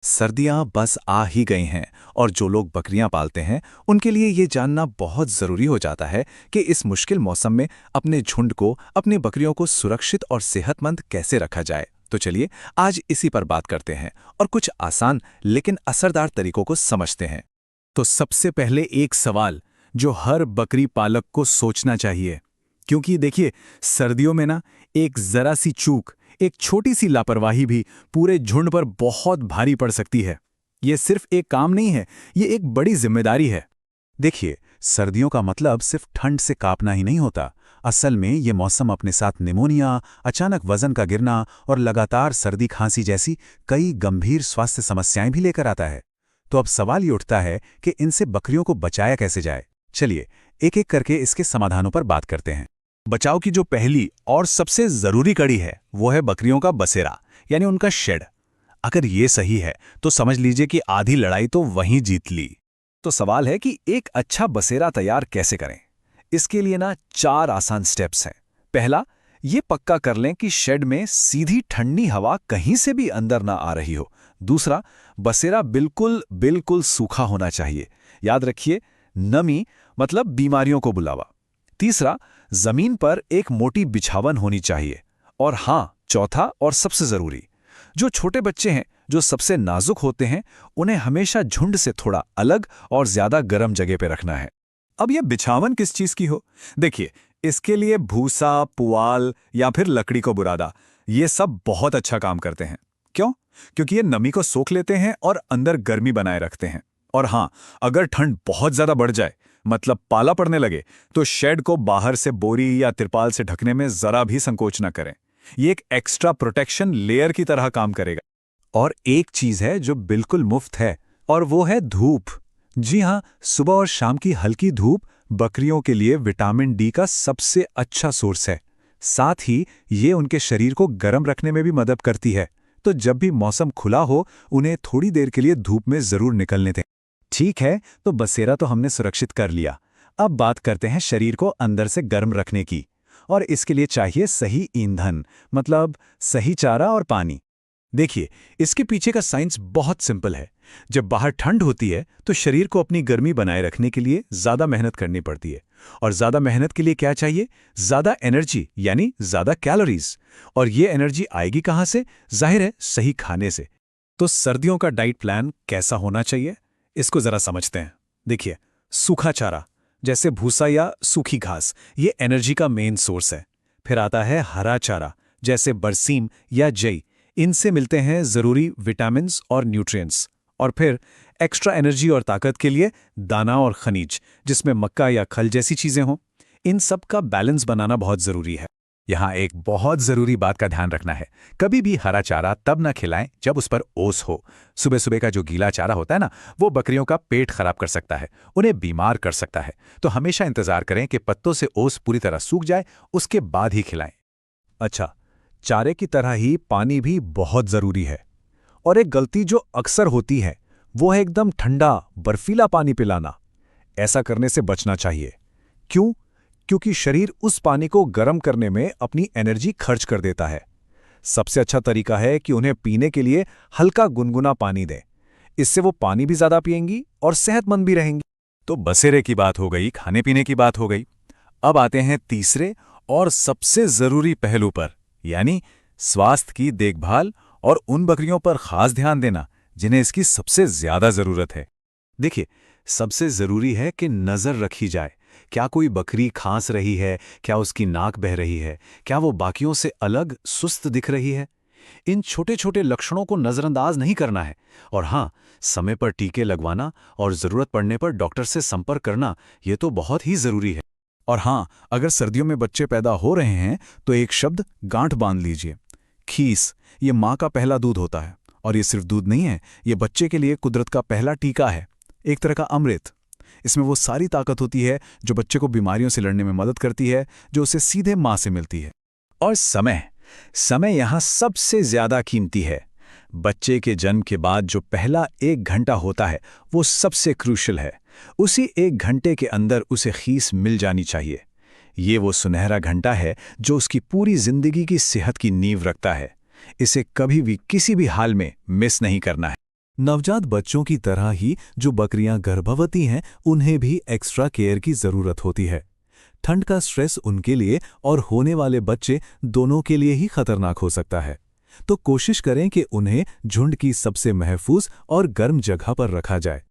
सर्दियां बस आ ही गई हैं और जो लोग बकरियां पालते हैं उनके लिए ये जानना बहुत ज़रूरी हो जाता है कि इस मुश्किल मौसम में अपने झुंड को, अपनी बकरियों को सुरक्षित और सेहतमंद कैसे रखा जाए। तो चलिए आज इसी पर बात करते हैं और कुछ आसान लेकिन असरदार तरीकों को समझते हैं। तो सबसे पहले एक सवाल जो हर बकरी पालक को सोचना चाहिए, क्योंकि देखिए सर्दियों में ना एक जरा सी चूक, एक छोटी सी लापरवाही भी पूरे झुंड पर बहुत भारी पड़ सकती है। ये सिर्फ एक काम नहीं है, ये एक बड़ी जिम्मेदारी है। देखिए, सर्दियों का मतलब सिर्फ ठंड से कांपना ही नहीं होता। असल में ये मौसम अपने साथ निमोनिया, अचानक वजन का गिरना और लगातार सर्दी खांसी जैसी कई गंभीर स्वास्थ्य समस्याएं भी लेकर आता है। तो अब सवाल ये उठता है कि इनसे बकरियों को बचाया कैसे जाए। चलिए एक एक करके इसके समाधानों पर बात करते हैं। बचाव की जो पहली और सबसे जरूरी कड़ी है वो है बकरियों का बसेरा, यानी उनका शेड। अगर ये सही है तो समझ लीजिए कि आधी लड़ाई तो वहीं जीत ली। तो सवाल है कि एक अच्छा बसेरा तैयार कैसे करें। इसके लिए ना 4 आसान स्टेप्स हैं। पहला, ये पक्का कर लें कि शेड में सीधी ठंडी हवा कहीं से भी अंदर ना आ रही हो। दूसरा, बसेरा बिल्कुल बिल्कुल सूखा होना चाहिए। याद रखिए, नमी मतलब बीमारियों को बुलावा। तीसरा, जमीन पर एक मोटी बिछावन होनी चाहिए। और हाँ, चौथा और सबसे जरूरी, जो छोटे बच्चे हैं, जो सबसे नाजुक होते हैं, उन्हें हमेशा झुंड से थोड़ा अलग और ज्यादा गर्म जगह पे रखना है। अब यह बिछावन किस चीज की हो? देखिए, इसके लिए भूसा, पुआल या फिर लकड़ी को बुरादा, ये सब बहुत अच्छा काम करते हैं। क्यों? क्योंकि ये नमी को सोख लेते हैं और अंदर गर्मी बनाए रखते हैं। और हाँ, अगर ठंड बहुत ज्यादा बढ़ जाए, मतलब पाला पड़ने लगे, तो शेड को बाहर से बोरी या तिरपाल से ढकने में जरा भी संकोच न करें। ये एक एक्स्ट्रा प्रोटेक्शन लेयर की तरह काम करेगा। और एक चीज है जो बिल्कुल मुफ्त है, और वो है धूप। जी हाँ, सुबह और शाम की हल्की धूप बकरियों के लिए विटामिन डी का सबसे अच्छा सोर्स है। साथ ही ये उनके शरीर को गर्म रखने में भी मदद करती है। तो जब भी मौसम खुला हो, उन्हें थोड़ी देर के लिए धूप में जरूर निकलने दें। ठीक है, तो बसेरा तो हमने सुरक्षित कर लिया। अब बात करते हैं शरीर को अंदर से गर्म रखने की। और इसके लिए चाहिए सही ईंधन, मतलब सही चारा और पानी। देखिए, इसके पीछे का साइंस बहुत सिंपल है। जब बाहर ठंड होती है तो शरीर को अपनी गर्मी बनाए रखने के लिए ज्यादा मेहनत करनी पड़ती है। और ज्यादा मेहनत के लिए क्या चाहिए? ज्यादा एनर्जी, यानी ज्यादा कैलोरीज। और ये एनर्जी आएगी कहां से? जाहिर है, सही खाने से। तो सर्दियों का डाइट प्लान कैसा होना चाहिए, इसको जरा समझते हैं। देखिए, सूखा चारा जैसे भूसा या सूखी घास, ये एनर्जी का मेन सोर्स है। फिर आता है हरा चारा जैसे बरसीम या जई, इनसे मिलते हैं जरूरी विटामिन्स और न्यूट्रिएंट्स। और फिर एक्स्ट्रा एनर्जी और ताकत के लिए दाना और खनिज, जिसमें मक्का या खल जैसी चीजें हों। इन सब का बैलेंस बनाना बहुत जरूरी है। यहाँ एक बहुत जरूरी बात का ध्यान रखना है, कभी भी हरा चारा तब ना खिलाएं जब उस पर ओस हो। सुबह सुबह का जो गीला चारा होता है ना, वो बकरियों का पेट खराब कर सकता है, उन्हें बीमार कर सकता है। तो हमेशा इंतजार करें कि पत्तों से ओस पूरी तरह सूख जाए, उसके बाद ही खिलाएं। अच्छा, चारे की तरह ही पानी भी बहुत जरूरी है। और एक गलती जो अक्सर होती है वो है एकदम ठंडा बर्फीला पानी पिलाना। ऐसा करने से बचना चाहिए। क्यों? क्योंकि शरीर उस पानी को गर्म करने में अपनी एनर्जी खर्च कर देता है। सबसे अच्छा तरीका है कि उन्हें पीने के लिए हल्का गुनगुना पानी दें। इससे वो पानी भी ज्यादा पिएंगी और सेहतमंद भी रहेंगी। तो बसेरे की बात हो गई, खाने पीने की बात हो गई। अब आते हैं तीसरे और सबसे जरूरी पहलू पर, यानी स्वास्थ्य की देखभाल और उन बकरियों पर खास ध्यान देना जिन्हें इसकी सबसे ज्यादा जरूरत है। देखिए, सबसे जरूरी है कि नजर रखी जाए। क्या कोई बकरी खांस रही है? क्या उसकी नाक बह रही है? क्या वो बाकियों से अलग सुस्त दिख रही है? इन छोटे छोटे लक्षणों को नजरअंदाज नहीं करना है। और हाँ, समय पर टीके लगवाना और जरूरत पड़ने पर डॉक्टर से संपर्क करना, ये तो बहुत ही जरूरी है। और हाँ, अगर सर्दियों में बच्चे पैदा हो रहे हैं तो एक शब्द गांठ बांध लीजिए, खीस। ये माँ का पहला दूध होता है, और ये सिर्फ दूध नहीं है, ये बच्चे के लिए कुदरत का पहला टीका है, एक तरह का अमृत। इसमें वो सारी ताकत होती है जो बच्चे को बीमारियों से लड़ने में मदद करती है, जो उसे सीधे माँ से मिलती है। और समय समय यहाँ सबसे ज्यादा कीमती है। बच्चे के जन्म के बाद जो पहला 1 घंटा होता है वो सबसे क्रूशल है। उसी 1 घंटे के अंदर उसे खीस मिल जानी चाहिए। ये वो सुनहरा घंटा है जो उसकी पूरी जिंदगी की सेहत की नींव रखता है। इसे कभी भी किसी भी हाल में मिस नहीं करना है। नवजात बच्चों की तरह ही जो बकरियां गर्भवती हैं, उन्हें भी एक्स्ट्रा केयर की ज़रूरत होती है। ठंड का स्ट्रेस उनके लिए और होने वाले बच्चे दोनों के लिए ही खतरनाक हो सकता है। तो कोशिश करें कि उन्हें झुंड की सबसे महफूज और गर्म जगह पर रखा जाए।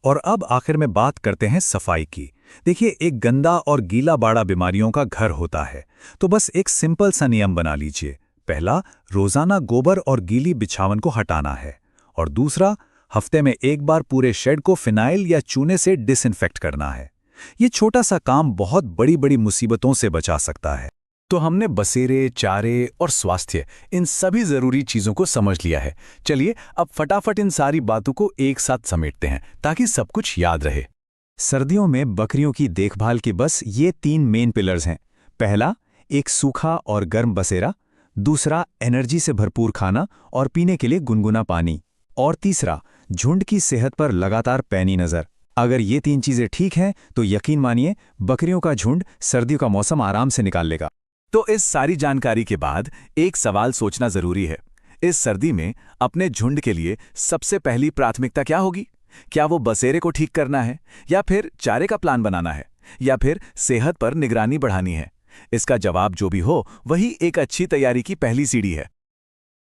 और अब आखिर में बात करते हैं सफाई की। देखिए, एक गंदा और गीला बाड़ा बीमारियों का घर होता है, तो बस एक सिंपल सा नियम बना लीजिए। पहला, रोजाना गोबर और गीली बिछावन को हटाना है। और दूसरा, हफ्ते में एक बार पूरे शेड को फिनाइल या चूने से डिसइंफेक्ट करना है। ये छोटा सा काम बहुत बड़ी बड़ी मुसीबतों से बचा सकता है। तो हमने बसेरे, चारे और स्वास्थ्य, इन सभी जरूरी चीजों को समझ लिया है। चलिए अब फटाफट इन सारी बातों को एक साथ समेटते हैं ताकि सब कुछ याद रहे। सर्दियों में बकरियों की देखभाल के बस ये 3 मेन पिलर्स हैं। पहला, एक सूखा और गर्म बसेरा। दूसरा, एनर्जी से भरपूर खाना और पीने के लिए गुनगुना पानी। और तीसरा, झुंड की सेहत पर लगातार पैनी नजर। अगर ये 3 चीजें ठीक हैं तो यकीन मानिए, बकरियों का झुंड सर्दियों का मौसम आराम से निकाल लेगा। तो इस सारी जानकारी के बाद एक सवाल सोचना जरूरी है। इस सर्दी में अपने झुंड के लिए सबसे पहली प्राथमिकता क्या होगी? क्या वो बसेरे को ठीक करना है, या फिर चारे का प्लान बनाना है, या फिर सेहत पर निगरानी बढ़ानी है? इसका जवाब जो भी हो, वही एक अच्छी तैयारी की पहली सीढ़ी है।